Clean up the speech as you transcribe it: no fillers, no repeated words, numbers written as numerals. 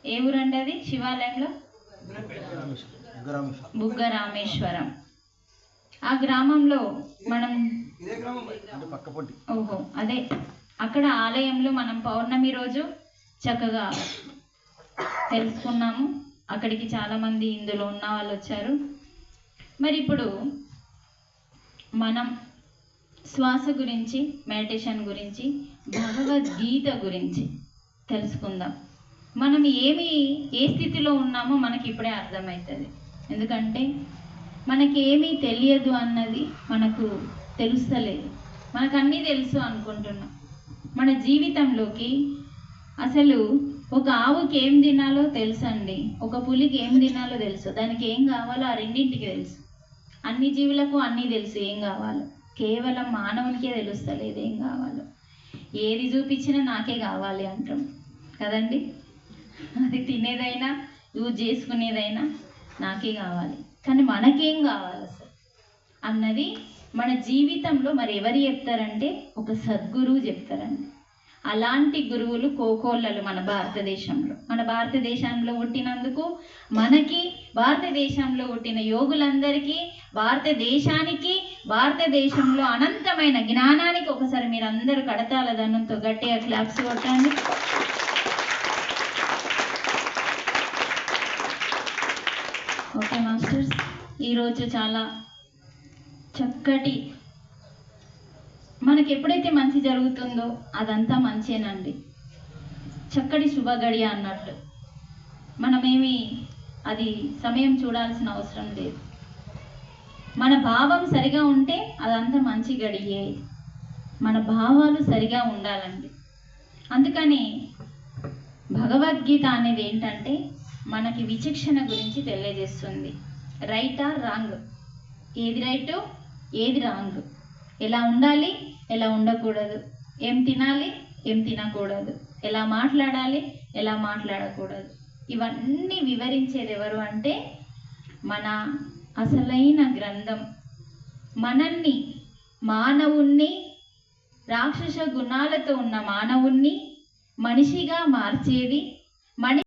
ఏ ఊరండి అది? శివాలయంలో బుగ్గ రామేశ్వరం. ఆ గ్రామంలో మనం ఓహో అదే అక్కడ ఆలయంలో మనం పౌర్ణమి రోజు చక్కగా తెలుసుకున్నాము. అక్కడికి చాలామంది ఇందులో ఉన్న వాళ్ళు వచ్చారు. మరి ఇప్పుడు మనం శ్వాస గురించి, మెడిటేషన్ గురించి, భగవద్గీత గురించి తెలుసుకుందాం. మనం ఏ స్థితిలో ఉన్నామో మనకి ఇప్పుడే అర్థమవుతుంది. ఎందుకంటే మనకి ఏమీ తెలియదు అన్నది మనకు తెలుస్తలేదు. మనకు అన్నీ తెలుసు అనుకుంటున్నాం. మన జీవితంలోకి అసలు ఒక ఆవుకి ఏం తినాలో తెలుసండి, ఒక పులికి ఏం తినాలో తెలుసు, దానికి ఏం కావాలో ఆ రెండింటికి తెలుసు. అన్ని జీవులకు అన్నీ తెలుసు ఏం కావాలో, కేవలం మానవునికే తెలుస్తలేదు ఏం కావాలో. ఏది చూపించినా నాకే కావాలి అంటాం కదండి. అది తినేదైనా యూజ్ చేసుకునేదైనా నాకే కావాలి. కానీ మనకేం కావాలి అసలు అన్నది మన జీవితంలో మరి ఎవరు చెప్తారంటే ఒక సద్గురువు చెప్తారండి. అలాంటి గురువులు కోకోళ్ళలు మన భారతదేశంలో పుట్టినందుకు మనకి, భారతదేశంలో పుట్టిన యోగులందరికీ, భారతదేశానికి, భారతదేశంలో అనంతమైన జ్ఞానానికి ఒకసారి మీరు అందరూ కడతాల దండంతో గట్టిగా క్లాప్స్ కొట్టండి. ఓకే మాస్టర్స్, ఈరోజు చాలా చక్కటి, మనకి ఎప్పుడైతే మంచి జరుగుతుందో అదంతా మంచేనండి. చక్కటి శుభగడియ అన్నట్టు మనమేమి అది సమయం చూడాల్సిన అవసరం లేదు. మన భావం సరిగా ఉంటే అదంతా మంచి గడియే. మన భావాలు సరిగా ఉండాలండి. అందుకని భగవద్గీత అనేది ఏంటంటే మనకి విచక్షణ గురించి తెలియజేస్తుంది. రైట్ ఆర్ రాంగ్, ఏది రైటు ఏది రాంగ్, ఎలా ఉండాలి ఎలా ఉండకూడదు, ఏం తినాలి ఏం తినకూడదు, ఎలా మాట్లాడాలి ఎలా మాట్లాడకూడదు, ఇవన్నీ వివరించేది ఎవరు అంటే మన అసలైన గ్రంథం. మనల్ని, మానవుణ్ణి, రాక్షస గుణాలతో ఉన్న మానవుణ్ణి మనిషిగా మార్చేది,